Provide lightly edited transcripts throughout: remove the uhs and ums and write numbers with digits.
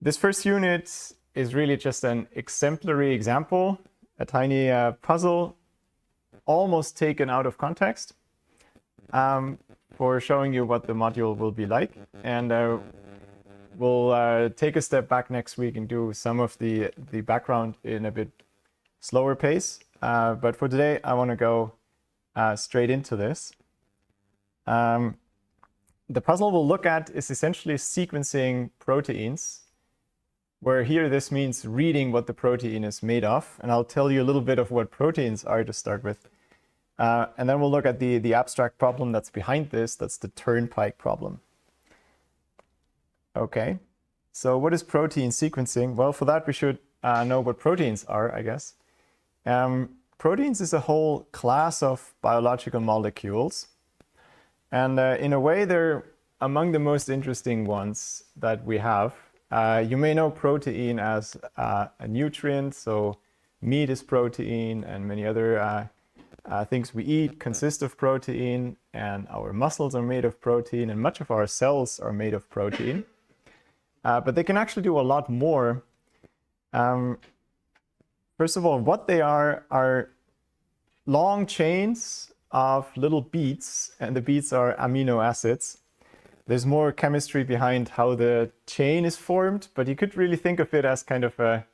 This first unit is really just an exemplary example, a tiny puzzle almost taken out of context for showing you what the module will be like. And we'll take a step back next week and do some of the background in a bit slower pace. But for today, I want to go straight into this. The puzzle we'll look at is essentially sequencing proteins, where here this means reading what the protein is made of. And I'll tell you a little bit of what proteins are to start with. And then we'll look at the abstract problem that's behind this. That's the turnpike problem. Okay, so what is protein sequencing? Well, for that, we should know what proteins are, I guess. Proteins is a whole class of biological molecules. And in a way, they're among the most interesting ones that we have. You may know protein as a nutrient, so meat is protein, and many other things we eat consist of protein, and our muscles are made of protein, and much of our cells are made of protein. But they can actually do a lot more. First of all, what they are long chains of little beads, and the beads are amino acids. There's more chemistry behind how the chain is formed, but you could really think of it as kind of a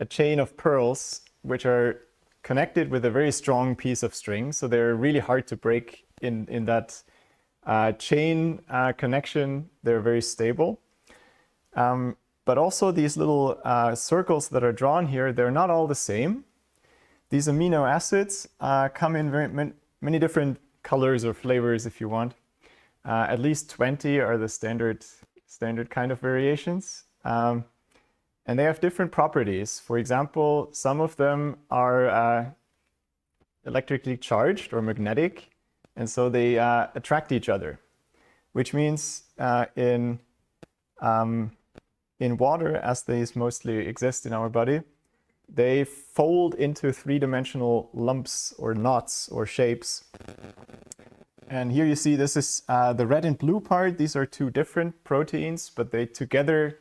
chain of pearls, which are connected with a very strong piece of string. So they're really hard to break in that chain connection. They're very stable. But also these little circles that are drawn here, they're not all the same. These amino acids come in many different colors or flavors if you want. At least 20 are the standard kind of variations. And they have different properties. For example, some of them are electrically charged or magnetic, and so they attract each other, which means in water, as these mostly exist in our body, they fold into three-dimensional lumps or knots or shapes. And here you see this is the red and blue part. These are two different proteins, but they together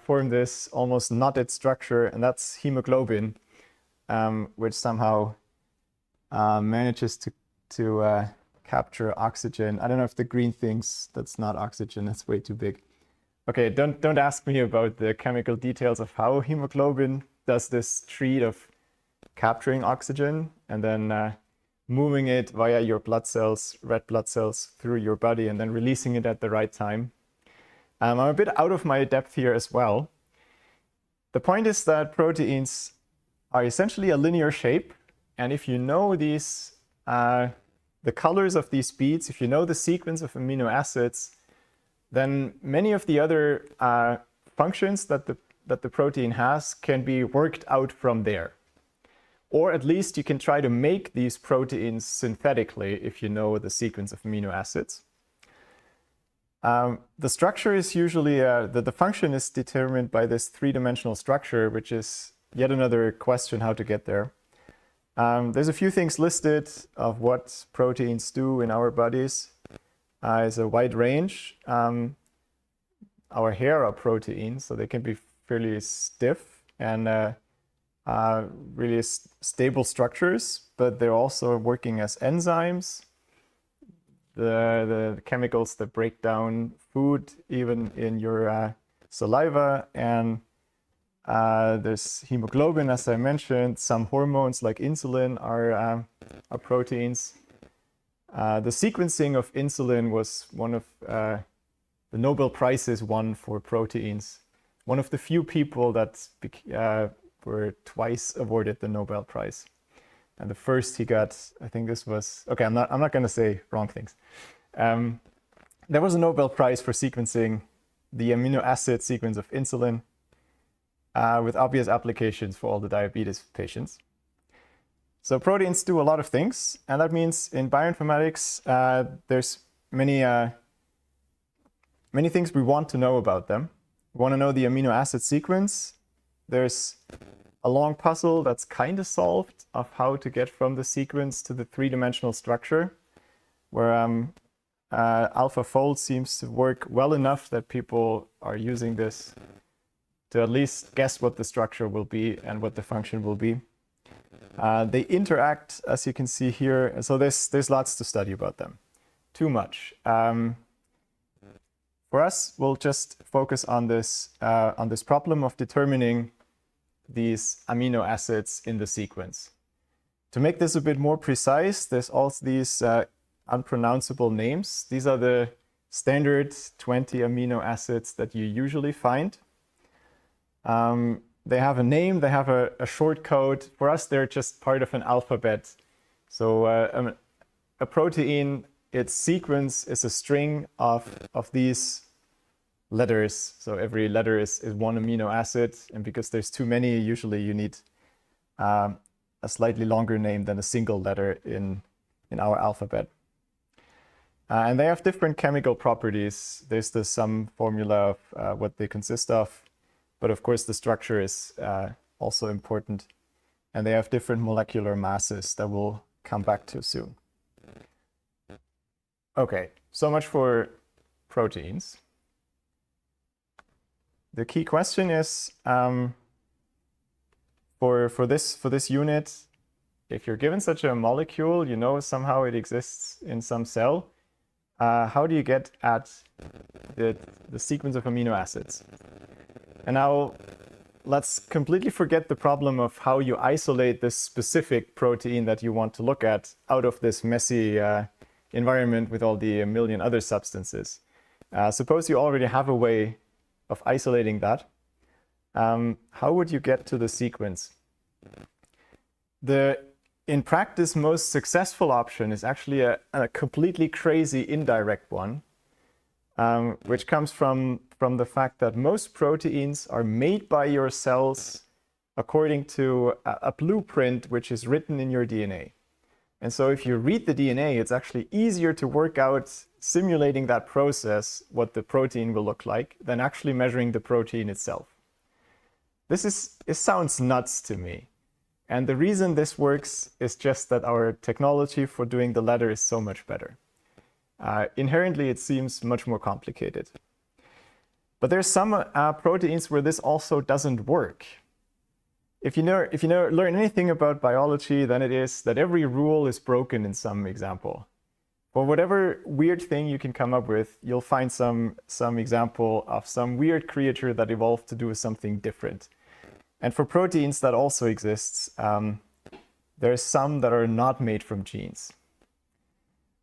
form this almost knotted structure, and that's hemoglobin, which somehow manages to capture oxygen. I don't know if the green thinks that's not oxygen. That's way too big. Okay, don't ask me about the chemical details of how hemoglobin does this treat of capturing oxygen and then moving it via your blood cells, red blood cells, through your body and then releasing it at the right time. I'm a bit out of my depth here as well. The point is that proteins are essentially a linear shape, and if you know these, the colors of these beads, if you know the sequence of amino acids, then many of the other functions that the protein has can be worked out from there. Or at least you can try to make these proteins synthetically if you know the sequence of amino acids. The structure is usually, the function is determined by this three-dimensional structure, which is yet another question how to get there. There's a few things listed of what proteins do in our bodies. It's a wide range. Our hair are proteins, so they can be fairly stiff and really stable structures, but they're also working as enzymes, the chemicals that break down food even in your saliva. And there's hemoglobin, as I mentioned. Some hormones like insulin are proteins. The sequencing of insulin was one of the Nobel Prizes won for proteins. One of the few people that were twice awarded the Nobel Prize. And the first he got, I think this was, okay, I'm not going to say wrong things. There was a Nobel Prize for sequencing the amino acid sequence of insulin with obvious applications for all the diabetes patients. So proteins do a lot of things, and that means in bioinformatics, there's many things we want to know about them. We want to know the amino acid sequence. There's a long puzzle that's kind of solved of how to get from the sequence to the three-dimensional structure, where AlphaFold seems to work well enough that people are using this to at least guess what the structure will be and what the function will be. They interact, as you can see here. So there's lots to study about them. Too much. For us, we'll just focus on this problem of determining these amino acids in the sequence. To make this a bit more precise, there's also these unpronounceable names. These are the standard 20 amino acids that you usually find. They have a name, they have a short code. For us, they're just part of an alphabet. So a protein, its sequence is a string of these letters. So every letter is one amino acid. And because there's too many, usually you need a slightly longer name than a single letter in our alphabet. And they have different chemical properties. There's the sum formula of what they consist of. But of course, the structure is also important. And they have different molecular masses that we'll come back to soon. Okay, so much for proteins. The key question is, for this unit, if you're given such a molecule, you know somehow it exists in some cell, how do you get at the sequence of amino acids? And now let's completely forget the problem of how you isolate this specific protein that you want to look at out of this messy environment with all the million other substances. Suppose you already have a way of isolating that. How would you get to the sequence? The, in practice, most successful option is actually a completely crazy indirect one, which comes from the fact that most proteins are made by your cells according to a blueprint which is written in your DNA. And so if you read the DNA, it's actually easier to work out, simulating that process, what the protein will look like, than actually measuring the protein itself. It sounds nuts to me. And the reason this works is just that our technology for doing the latter is so much better. Inherently, it seems much more complicated. But there's some proteins where this also doesn't work. If you learn anything about biology, then it is that every rule is broken in some example. For whatever weird thing you can come up with, you'll find some example of some weird creature that evolved to do something different. And for proteins, that also exists. There's some that are not made from genes.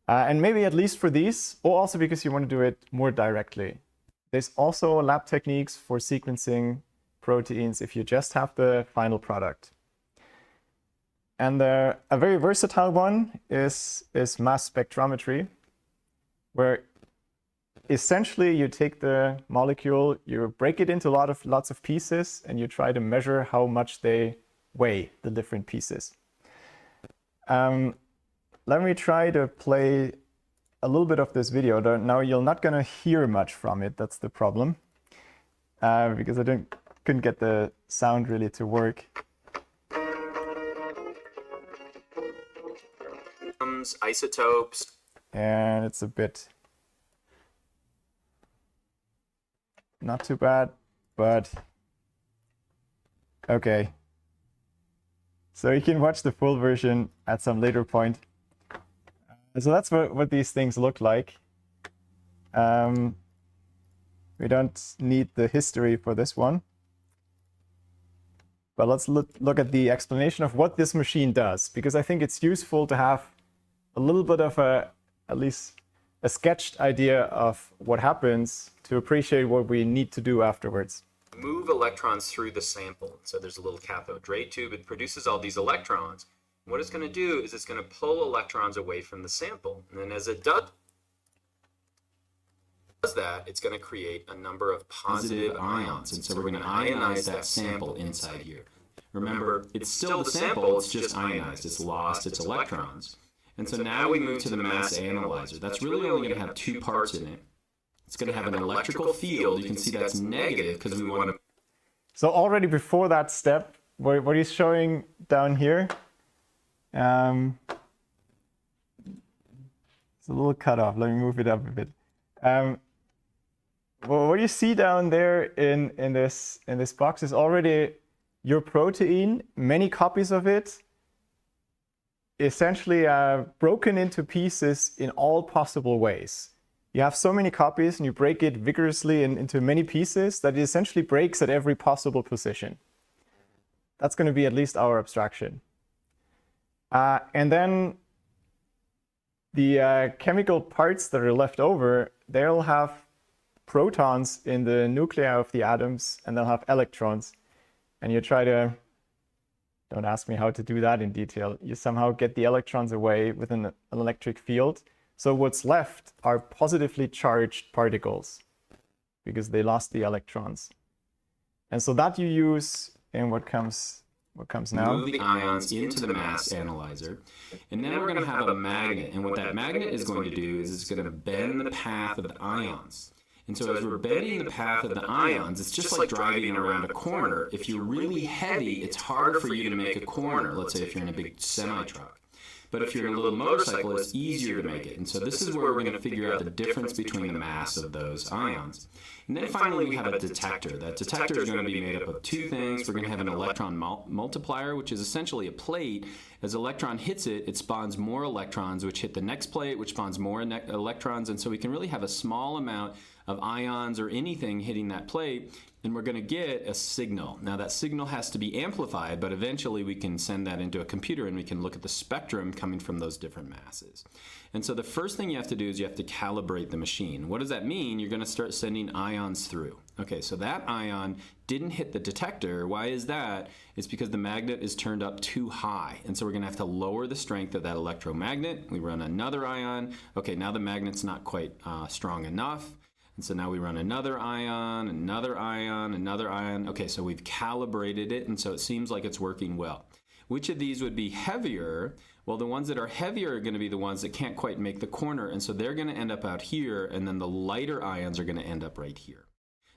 And maybe at least for these, or also because you want to do it more directly. There's also lab techniques for sequencing proteins if you just have the final product. And a very versatile one is mass spectrometry, where essentially you take the molecule, you break it into lots of pieces, and you try to measure how much they weigh, the different pieces. Let me try to play a little bit of this video. Now you're not going to hear much from it. That's the problem, because I couldn't get the sound really to work. Isotopes. And it's a bit not too bad, but okay. So you can watch the full version at some later point. So that's what these things look like. We don't need the history for this one. But let's look at the explanation of what this machine does, because I think it's useful to have a little bit of at least a sketched idea of what happens to appreciate what we need to do afterwards. Move electrons through the sample. So there's a little cathode ray tube. It produces all these electrons. What it's going to do is it's going to pull electrons away from the sample. And then as it does that, it's going to create a number of positive ions. And so we're going to ionize that sample inside here. Remember, it's still the sample, it's just ionized. It's lost its electrons. And so now we move to the mass analyzer. That's really only going to have two parts in it. It's going to have an electrical field. You can see that's negative because we want to... So already before that step, what he's showing down here, it's a little cut off. Let me move it up a bit. well, what you see down there in this box is already your protein, many copies of it, essentially broken into pieces in all possible ways. You have so many copies and you break it vigorously into many pieces that it essentially breaks at every possible position. That's going to be at least our abstraction. And then the chemical parts that are left over, they'll have protons in the nuclei of the atoms and they'll have electrons. And you try to, don't ask me how to do that in detail, you somehow get the electrons away with an electric field. So what's left are positively charged particles because they lost the electrons. And so that you use in what comes now. Move the ions into the mass analyzer, and then we're going to have a magnet. And what that magnet is going to do is it's going to bend the path of the ions. And so as we're bending the path of the ions, it's just like driving around a corner. If you're really heavy, it's harder for you to make a corner, let's say if you're in a big semi-truck. But if you're in a little motorcycle, it's easier to make it. And so this is where we're going to figure out the difference between the mass of those ions. And then finally, we have a detector. That detector is going to be made up of two things. We're going to have an electron multiplier, which is essentially a plate. As an electron hits it, it spawns more electrons, which hit the next plate, which spawns more electrons. And so we can really have a small amount of ions or anything hitting that plate, and we're going to get a signal. Now that signal has to be amplified, but eventually we can send that into a computer and we can look at the spectrum coming from those different masses. And so the first thing you have to do is you have to calibrate the machine. What does that mean? You're going to start sending ions through. Okay, so that ion didn't hit the detector. Why is that? It's because the magnet is turned up too high. And so we're going to have to lower the strength of that electromagnet. We run another ion. Okay, now the magnet's not quite strong enough. And so now we run another ion, another ion, another ion. Okay, so we've calibrated it, and so it seems like it's working well. Which of these would be heavier? Well, the ones that are heavier are going to be the ones that can't quite make the corner, and so they're going to end up out here, and then the lighter ions are going to end up right here.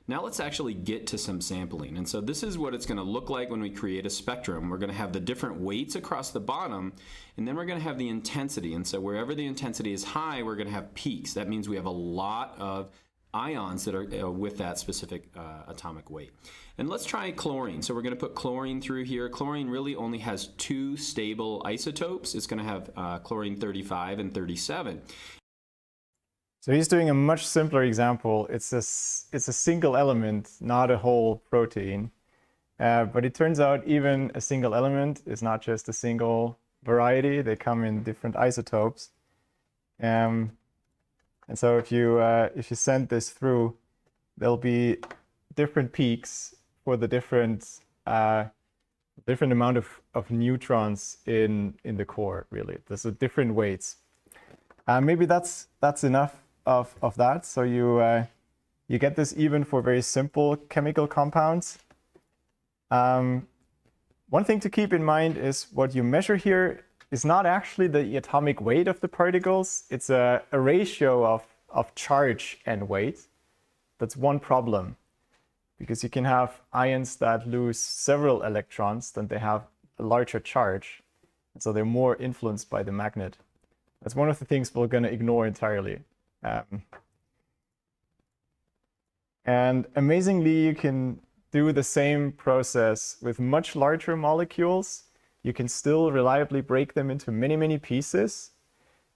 Now let's actually get to some sampling. And so this is what it's going to look like when we create a spectrum. We're going to have the different weights across the bottom, and then we're going to have the intensity. And so wherever the intensity is high, we're going to have peaks. That means we have a lot of ions that are with that specific atomic weight. And let's try chlorine. So we're going to put chlorine through here. Chlorine really only has two stable isotopes. It's going to have chlorine 35 and 37. So he's doing a much simpler example. It's a single element, not a whole protein. But it turns out even a single element is not just a single variety. They come in different isotopes. And so if you send this through, there'll be different peaks for the different amount of neutrons in the core. Really, there's different weights. Maybe that's enough of that. So you get this even for very simple chemical compounds. One thing to keep in mind is what you measure here is not actually the atomic weight of the particles. It's a ratio of charge and weight. That's one problem, because you can have ions that lose several electrons, then they have a larger charge, and so they're more influenced by the magnet. That's one of the things we're going to ignore entirely. And amazingly, you can do the same process with much larger molecules. You can still reliably break them into many, many pieces,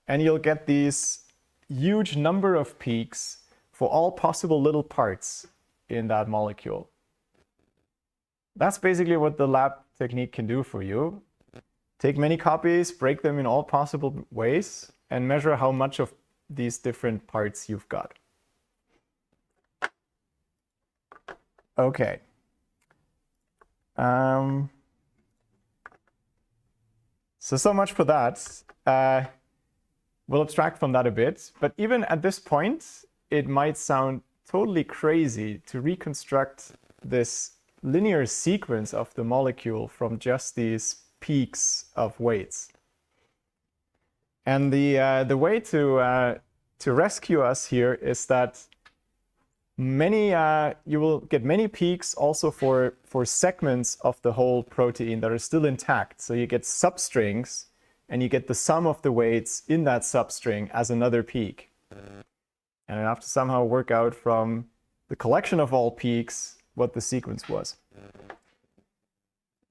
and you'll get these huge number of peaks for all possible little parts in that molecule. That's basically what the lab technique can do for you. Take many copies, break them in all possible ways, and measure how much of these different parts you've got. Okay. So much for that. We'll abstract from that a bit, but even at this point, it might sound totally crazy to reconstruct this linear sequence of the molecule from just these peaks of weights. And the way to rescue us here is that you will get many peaks also for segments of the whole protein that are still intact. So you get substrings, and you get the sum of the weights in that substring as another peak. And I have to somehow work out from the collection of all peaks what the sequence was.